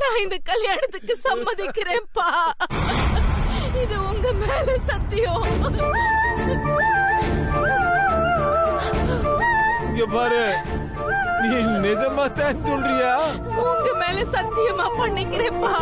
நான் இந்த கல்யாணத்துக்கு சம்மதிக்கிறேன்ப்பா. இது உங்க மேல சத்தியம். இங்க பாரு, நீ நிஜமா தான் சொல்றியா? உங்க மேல சத்தியமா பண்ணிக்கிறேன்ப்பா.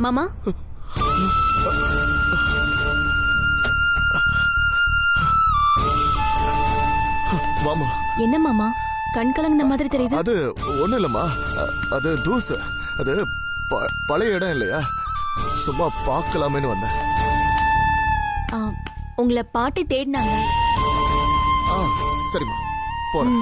மாமா, வாமா. என்ன மாமா கண் கலங்கின மாதிரி தெரியுது? அது ஒண்ணு இல்லம்மா, அது தூசு. அது பழைய இடம் இல்லையா, சும்மா பார்க்கலாமேன்னு வந்தேன். உங்களை பாட்டி தேடினாங்க. சரிம்மா, போறேன்.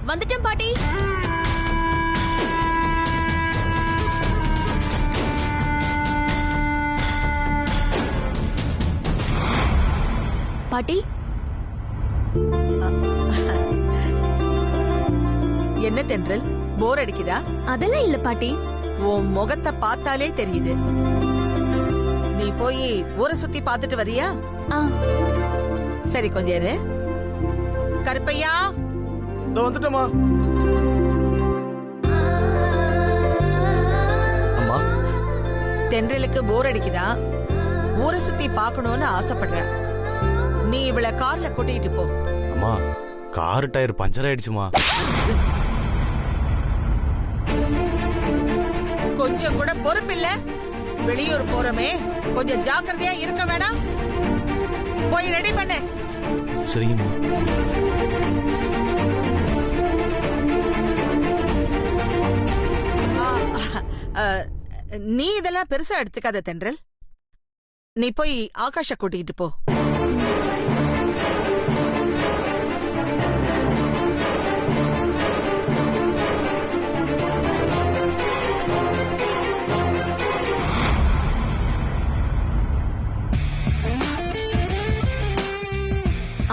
வந்துட்டேன் பாட்டி. பாட்டி, என்ன தென்றல், போர் அடிக்குதா? அதெல்லாம் இல்ல பாட்டி. உன் முகத்தை பார்த்தாலே தெரியுது. நீ போய் ஊரை சுத்தி பார்த்துட்டு வரியா? சரி, கொஞ்சம் இரு. கருப்பையா, வந்துட்டோமா? அம்மா, தென்றலுக்கு போர் அடிக்குதா, ஊரை சுத்தி பார்க்கணும்னு ஆசைப்படுற. நீ இவள கார்ல கூட்டிட்டு போ. அம்மா கார் டயர் பஞ்சர் ஆயிடுச்சுமா. கொஞ்சம் கூட பொறுப்பில்ல. வெளியூர் போறமே, கொஞ்சம் ஜாக்கிரதையா இருக்க வேணாம். போய் ரெடி பண்ணு. சரிங்கம்மா. நீ இதெல்லாம் பெருசா எடுத்துக்காத தென்றல். நீ போய் ஆகாஷ கூட்டிட்டு போ.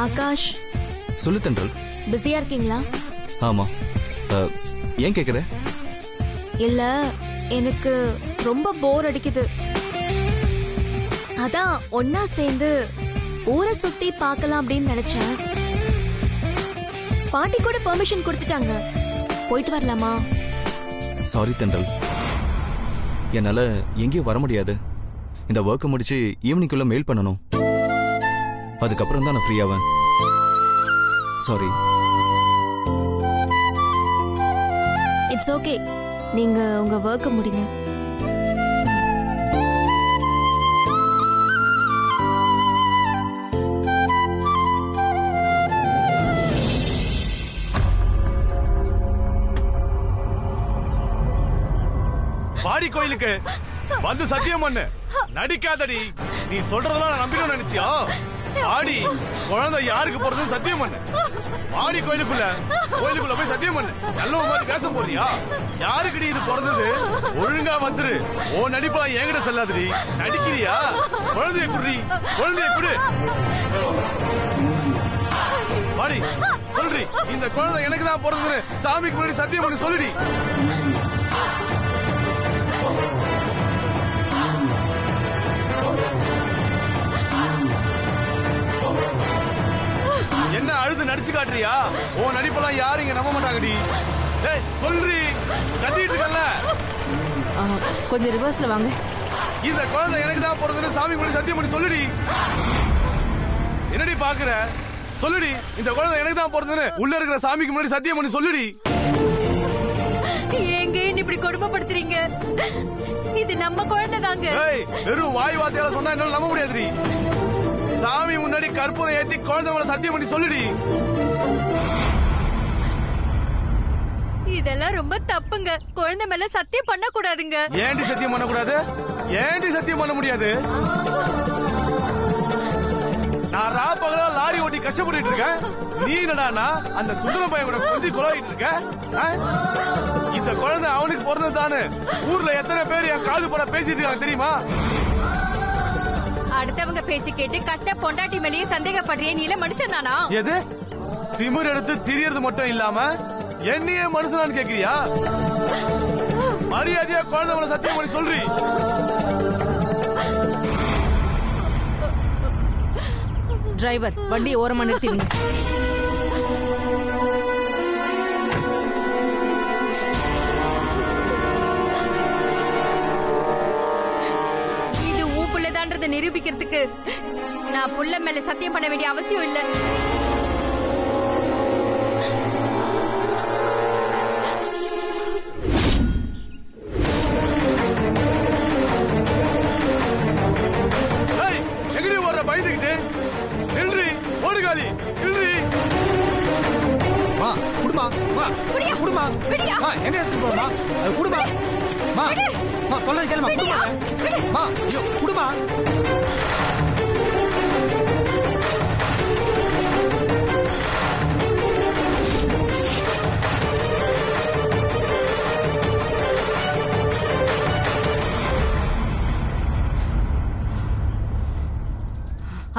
ஆகாஷ், சொல்லு தென்றல். பிஸியா இருக்கீங்களா? ஆமா. ஏன் கேக்குற? இல்ல, எனக்கு ரொம்ப போர் அடிக்குது. அதான் ஒன்னா சேர்ந்து ஊரை சுத்தி பார்க்கலாம் அப்படின்னு நினைச்சேன். பாட்டி கூட பெர்மிஷன் கொடுத்துட்டாங்க. போயிட்டு வரலாமா? சாரி தென்றல், என்னால எங்கேயும் வர முடியாது. இந்த ஒர்க்கை முடிச்சு ஈவினிங்குள்ள மெயில் பண்ணணும். அதுக்கப்புறம் தான் நான் ஃப்ரீ ஆவேன். சாரி. இட்ஸ் ஓகே, நீங்க உங்க ஒர்க்கை முடிங்க. பாடி கோயிலுக்கு வந்து சத்தியம் பண்ணு. நடிக்காதடி. நீ சொல்றதெல்லாம் நான் நம்பிக்கணும் நினைச்சியா? ஆடி குழந்தை யாருக்கு போறது சத்தியம் பண்ணு. ஆடி கோயிலுக்குள்ள போய் சத்தியம் பண்ணு. நல்ல மாதிரி பேச போறியா? யாருக்குடி இது பிறந்தது? ஒழுங்கா வந்துரு. ஓ நடிப்பா என்கிட்ட செல்லாதடி. நடிக்கிறியா? குழந்தைய குடு. பாடி சொல்றி, இந்த குழந்தை எனக்கு தான் பிறந்தது சாமிக்கு முன்னாடி சத்தியம் பண்ணி சொல்லுடி. என்ன அழுது நடிச்சு காட்டுறியா? ஓ நடிப்பெல்லாம் யாரும் இங்க நம்ப மாட்டாங்கடி. டேய் சொல்றி, கத்திட்டு இருக்கல. கொஞ்சம் ரிவர்ஸ்ல வாங்க. இந்த குழந்தை எனக்கு தான் பிறந்தது சாமி முன்னாடி சத்தியம் பண்ணி சொல்லுடி. என்னடி பாக்குற? சொல்லுடி, இந்த குழந்தை எனக்கு தான் பிறந்தது உள்ள இருக்கிற சாமிக்கு முன்னாடி சத்தியம் பண்ணி சொல்லுடி. ஏங்க இப்படி கொடுமைப்படுத்துறீங்க? இது நம்ம குழந்தை தாங்க. ஏய், வெறும் வாய் வார்த்தையால சொன்னா என்னால நம்ப முடியாதுடி. சாமி முன்னாடி கற்பூரம் ஏத்தி குழந்தை மேல சத்தியம் பண்ணி சொல்லுடி. இதெல்லாம் ரொம்ப தப்புங்க. குழந்தை மேல சத்தியம் பண்ண கூடாதுங்க. ஏண்டி சத்தியம் பண்ண கூடாது? ஏண்டி சத்தியம் பண்ண முடியாது? நான் ராப்பகலா லாரி ஓட்டி கஷ்டப்பட்டு இருக்கேன். நீ என்னடானா அந்த சுந்தர பையன் கூட கொஞ்சம் கொலாயிட்டு இருக்க. இந்த குழந்தை அவனுக்கு பிறந்தது தானே. ஊர்ல எத்தனை பேர் என் காது பட பேசிட்டு இருக்காங்க தெரியுமா? அடுத்தவங்க பேச்சு கேட்டு கட்ட பொண்டாட்டி மேலேயே சந்தேகப்படுறிய நீல மனுஷன் தானா? எது திமிர் எடுத்து திரியறது மட்டும் இல்லாம என்னையே மனுஷனான்னு கேக்குறியா? மரியாதையா குழந்தை மேல சத்தியம் பண்ணி சொல்றி. டிரைவர், வண்டியை ஓரமா நிறுத்திடுங்க. இது உன் புள்ளதான்றதை நிரூபிக்கிறதுக்கு நான் புள்ள மேல சத்தியம் பண்ண வேண்டிய அவசியம் இல்ல. எங்கடி ஓடுற பயந்துகிட்டு? நில்றி, ஓடுகாலி நில்றி. மா குடுமா, மா விடியா, குடுமா, விடியா. மா எங்க எடுத்து போமா? அது குடுமா, மா மா சொல்றது கேளுமா, குடுமா, மா ஐயோ குடுமா.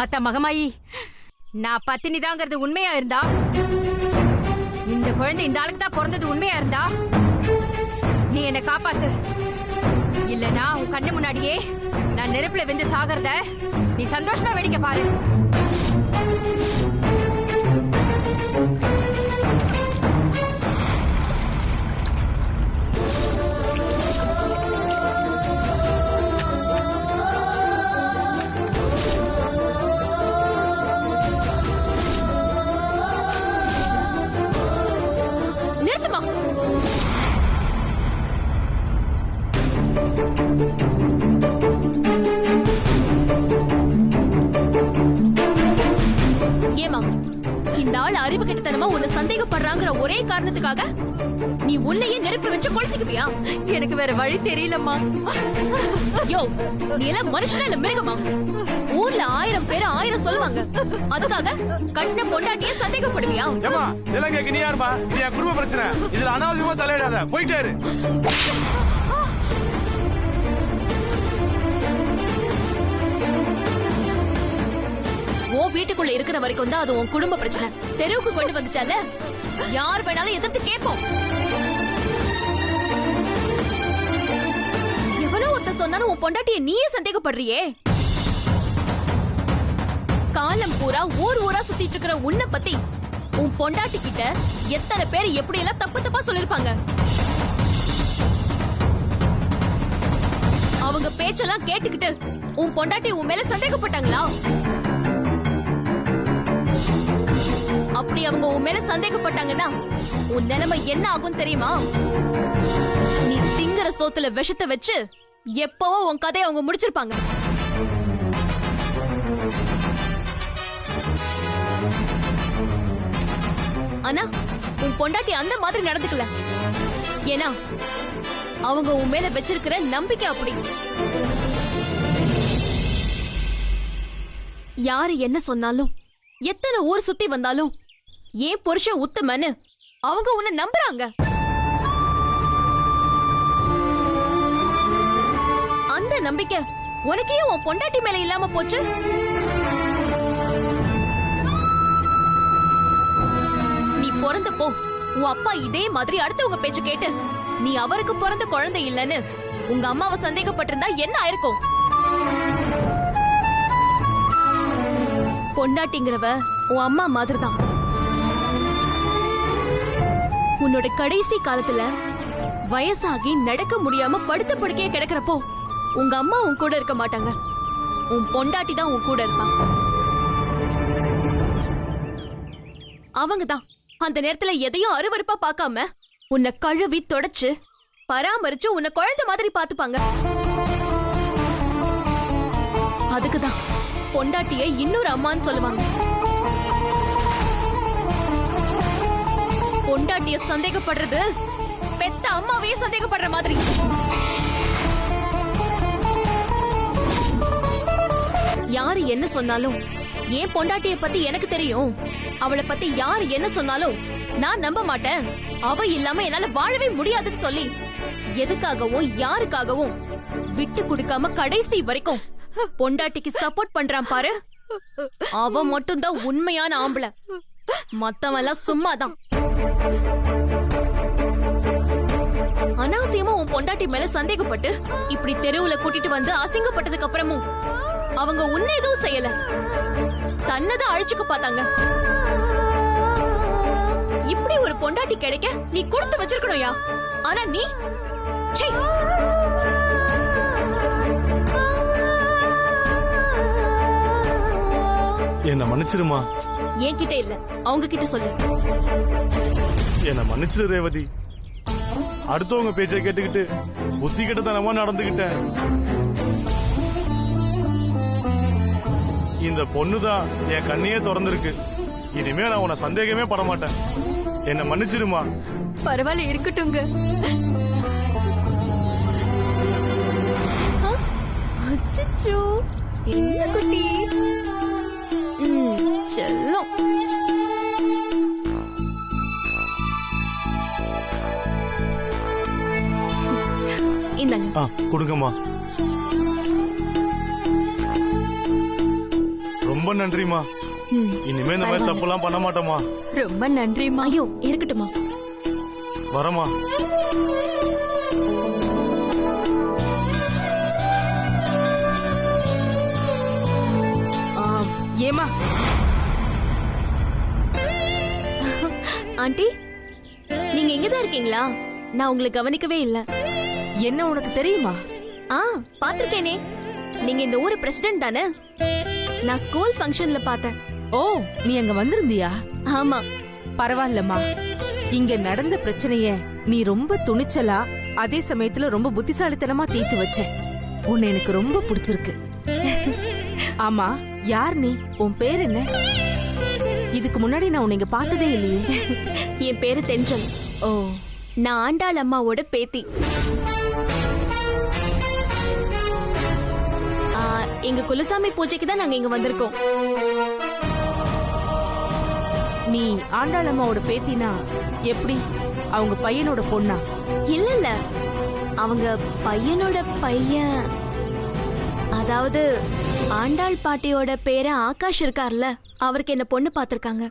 அத்தா மகமாயி, நான் பத்தினிதாங்கிறது உண்மையா இருந்தா, இந்த குழந்தை இந்த ஆளுக்கு தான் பிறந்தது உண்மையா இருந்தா, நீ என்ன காப்பாத்து. இல்லனா உன் கண்ணு முன்னாடியே நான் நெருப்புல வெந்து சாகிறத நீ சந்தோஷமா வேடிக்கை பாரு. அறிவு கிட்டத்தனமா உன்னை சந்தேகப்படுறாங்கிற ஒரே காரணத்துக்காக நீ உள்ளேயே நெருப்பு வச்சு கொளுத்திக்குவியா? எனக்கு வேற வழி தெரியலம்மா. யோ, நீ எல்லாம் மனுஷனா இல்ல மிருகமா? ஊர்ல 1000 பேர் 1000 சொல்லுவாங்க, அதுக்காக கண்ண பொண்டாட்டியே சந்தேகப்படுவியா? ஏமா இதெல்லாம் கேட்க நீ யாருமா? இது என் குடும்ப பிரச்சனை. இதுல அனாவசியமா தலையிடாத, போயிட்டே இரு. ஓ வீட்டுக்குள்ள இருக்கிற வரைக்கும் தான் அது உன் குடும்ப பிரச்சனை. தெருவுக்கு கொண்டு வந்துட்டால யார் வேணாலும் எதிர்த்து கேட்போம். எவனோ ஒருத்த சொன்னாலும் உன் பொண்டாட்டிய நீயே சந்தேகப்படுறியே. காலம் பூரா ஊர் ஊரா சுத்திட்டு இருக்கிற உன்னை பத்தி உன் பொண்டாட்டி கிட்ட எத்தனை பேர் எப்படி எல்லாம் தப்பு தப்பா சொல்லிருப்பாங்க. அவங்க பேச்செல்லாம் கேட்டுக்கிட்டு உன் பொண்டாட்டி உன் மேல சந்தேகப்பட்டாங்களா? அப்படி அவங்க உன் மேல சந்தேகப்பட்டாங்கன்னா உன் நிலைமை என்ன ஆகும் தெரியுமா? நீ திங்கிற சோத்துல விஷத்தை வச்சு எப்பவோ உன் கதையை அவங்க முடிச்சிருப்பாங்க. ஆனா உன் பொண்டாட்டி அந்த மாதிரி நடந்துக்கல. ஏன்னா அவங்க உன் மேல வச்சிருக்கிற நம்பிக்கை அப்படி. யாரு என்ன சொன்னாலும் எத்தனை ஊர் சுத்தி வந்தாலும் ஏன் புருஷன் உத்தமன்னு அவங்க உன்னை நம்புறாங்க. அந்த நம்பிக்கை உனக்கே உன் பொண்டாட்டி மேல இல்லாம போச்சு. நீ பிறந்தப்போ உன் அப்பா இதே மாதிரி அடுத்தவங்க பேச்சு கேட்டு நீ அவருக்கு பிறந்த குழந்தை இல்லன்னு உங்க அம்மாவை சந்தேகப்பட்டிருந்தா என்ன ஆயிருக்கும்? பொண்டாட்டிங்கிறவ உன் அம்மா மாதிரிதான். உன்னோட கடைசி காலத்துல வயசாகி நடக்க முடியாம படுத்த படுக்கையே கிடக்கிறப்போ உங்க அம்மா உன் கூட இருக்க மாட்டாங்க, உன் பொண்டாட்டி தான் உன் கூட இருப்பாங்க. அவங்கதான் அந்த நேரத்துல எதையும் அருவருப்பா பார்க்காம உன்னை கழுவி தொடச்சு பராமரிச்சு உன்னை குழந்தை மாதிரி பாத்துப்பாங்க. அதுக்குதான் பொண்டாட்டிய இன்னொரு அம்மான்னு சொல்லுவாங்க. பொண்டாட்டிய சந்தேகப்படுறது பெத்த அம்மாவையே சந்தேகப்படுற மாதிரி. யாரு என்ன சொன்னாலும் ஏன் பொண்டாட்டிய பத்தி எனக்கு தெரியும். அவளை பத்தி யாரு என்ன சொன்னாலும் நான் நம்ப மாட்டேன். அவ இல்லாம என்னால வாழவே முடியாதுன்னு சொல்லி எதுக்காகவும் யாருக்காகவும் விட்டு கொடுக்காம கடைசி வரைக்கும் பொண்டாட்டிக்கு சப்போர்ட் பண்றான் பாரு, அவ மட்டும் தான் உண்மையான ஆம்பளை. மத்தவெல்லாம் சும்மாதான். அனாவசியமா உன் பொண்டாட்டி மேல சந்தேகப்பட்டு இப்படி தெருவுல கூட்டிட்டு வந்து அசிங்கப்பட்டதுக்கு அப்புறமும் அவங்க உன்னை எதுவும் செய்யல, தன்னதான் அழிச்சுக்க பார்த்தாங்க. இப்படி ஒரு பொண்டாட்டி கிடைக்க நீ கொடுத்து வச்சிருக்கணும்யா. ஆனா நீ என்ன மன்னிச்சிருமா. என்கிட்ட இல்ல, அவங்க கிட்ட சொல்லு. என்ன மன்னிச்சிரு ரேவதி. அடுத்தவங்க பேச்சை கேட்டுக்கிட்டு புத்தி கிட்டத்தனமா நடந்துகிட்டேன். இந்த பொண்ணுதான் என் கண்ணையே திறந்திருக்கு. இனிமே நான் உன்னை சந்தேகமே பட மாட்டேன். என்ன மன்னிச்சிருமா. பரவாயில்ல, இருக்கட்டுங்க. அச்சச்சோ, என்ன குட்டி செல்லம். இந்தாங்க. கொடுங்கம்மா. ரொம்ப நன்றிமா. இனிமே இந்த மாதிரி தப்புலாம் பண்ண மாட்டோமா. ரொம்ப நன்றிமா. ஐயோ இருக்கட்டுமா. வரமா. ஏமா ஆண்டி, நீங்க எங்கதான் இருக்கீங்களா? நான் உங்களை கவனிக்கவே இல்ல. என்ன உனக்கு தெரியுமா? பாத்திருக்கேனே, நீங்க இந்த ஊரு பிரசிடென்ட் தானே? நான் ஸ்கூல் ஃபங்க்ஷன்ல பார்த்தேன். ஓ, நீ அங்க வந்திருந்தியா? ஆமா. பரவாயில்லம்மா. இங்க நடந்த பிரச்சனைய நீ ரொம்ப துணிச்சலா, அதே சமயத்துல ரொம்ப புத்திசாலித்தனமா தீர்த்து வச்ச. உன்னை எனக்கு ரொம்ப பிடிச்சிருக்கு. ஆமா, யார் நீ? உன் பேர் என்ன? இதுக்கு முன்னாடி நான் உன்னை இங்க பார்த்ததே இல்லையே. என் பேரு தென்றல். ஓ, நான் ஆண்டாள் அம்மாவோட பேத்தி. எங்க குலசாமி பூஜைக்கு தான் நாங்க இங்க வந்திருக்கோம். நீ ஆண்டாள் அம்மாவோட பேத்தினா எப்படி? அவங்க பையனோட பொண்ணா? இல்ல இல்ல, அவங்க பையனோட பையன். அதாவது ஆண்டாள் பாட்டியோட பேர ஆகாஷ் இருக்கார்ல, அவருக்கு என்ன பொண்ணு பாத்திருக்காங்க.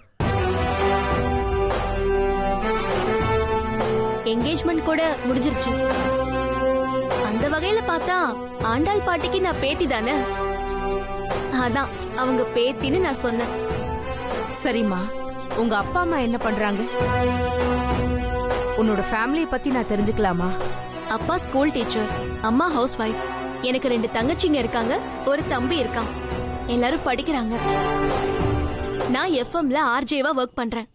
என்கேஜ்மெண்ட் கூட முடிஞ்சிருச்சு. அந்த வகையில பார்த்தா ஆண்டாள் பாட்டிக்கு நான் பேத்தி தானே. அதான் அவங்க பேத்தின்னு நான் சொன்னேன். சரிம்மா, உங்க அப்பா அம்மா என்ன பண்றாங்க? உன்னோட ஃபேமிலிய பத்தி நான் தெரிஞ்சுக்கலாமா? அப்பா ஸ்கூல் டீச்சர், அம்மா ஹவுஸ் வைஃப். எனக்கு 2 தங்கச்சிங்க இருக்காங்க, ஒரு தம்பி இருக்கான். எல்லாரும் படிக்கிறாங்க. நான் எஃப்எம்ல ஆர்ஜேவா ஒர்க் பண்றேன்.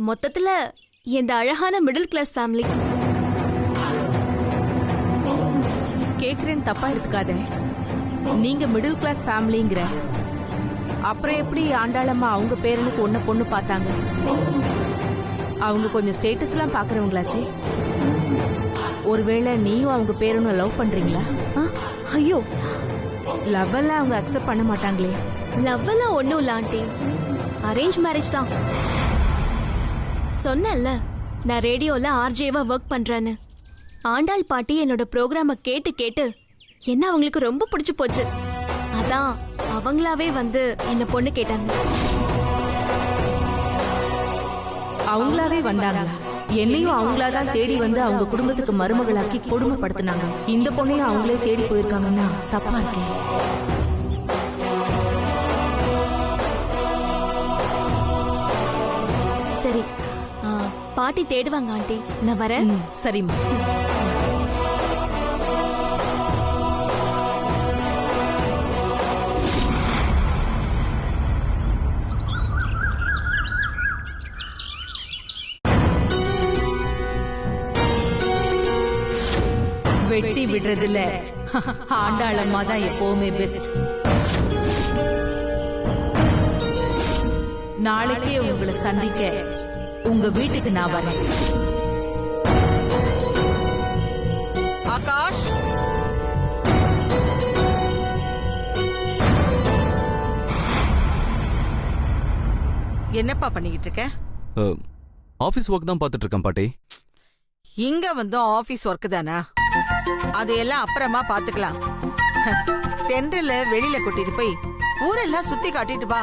மொத்தத்துல இந்த அழகான மிடில் கிளாஸ் ஃபேமிலி. கேக்குறேன்னு தப்பா எடுத்துக்காத. நீங்க மிடில் கிளாஸ் ஃபேமிலிங்கிற, அப்புறம் எப்படி ஆண்டாளம்மா அவங்க பேரனுக்கு ஒன்ன பொண்ணு பார்த்தாங்க? அவங்க கொஞ்சம் ஸ்டேட்டஸ்லாம் பாக்குறவங்களாச்சே. ஒருவேளை நீயும் அவங்க பேரனும் லவ் பண்றீங்களா? ஐயோ, லவ் எல்லாம் அவங்க அக்செப்ட் பண்ண மாட்டாங்களே. லவ் எல்லாம் ஒண்ணும் இல்ல ஆண்டி, அரேஞ்ச் மேரேஜ் தான். சொன்னேன்ல, நான் ரேடியோல ஆர்ஜேவா ஒர்க் பண்றேன்னு. ஆண்டாள் பாட்டி என்னோட ப்ரோக்ராம கேட்டு கேட்டு என்ன அவங்களுக்கு ரொம்ப பிடிச்சு போச்சு. அதான் அவங்களாவே வந்து என்ன பொண்ணு கேட்டாங்க. அவங்களாவே வந்தாங்களா? என்னையும் அவங்களாதான் தேடி வந்து அவங்க குடும்பத்துக்கு மருமகளாக்கி கொடுமைப்படுத்தினாங்க. இந்த பொண்ணையும் அவங்களே தேடி போயிருக்காங்கன்னா தப்பா இருக்கேன். சரி, பாட்டி தேடுவாங்க ஆண்டி, நான் வரேன். சரிம்மா. வெட்டி விடுறதுல ஆண்டாளம்மா தான் எப்பவுமே பெஸ்ட். நாளைக்கே உங்களை சந்திக்க உங்க வீட்டுக்கு நான் வரேன். ஆகாஷ், என்னப்பா பண்ணிக்கிட்டு இருக்க? ஆபீஸ் ஒர்க் தான் பார்த்துட்டு இருக்கேன் பாட்டி. இங்க வந்து ஆபீஸ் ஒர்க் தானா? அதையெல்லாம் அப்புறமா பாத்துக்கலாம். தென்றல வெளியில கூட்டிட்டு போய் ஊரெல்லாம் சுத்தி காட்டிட்டு வா.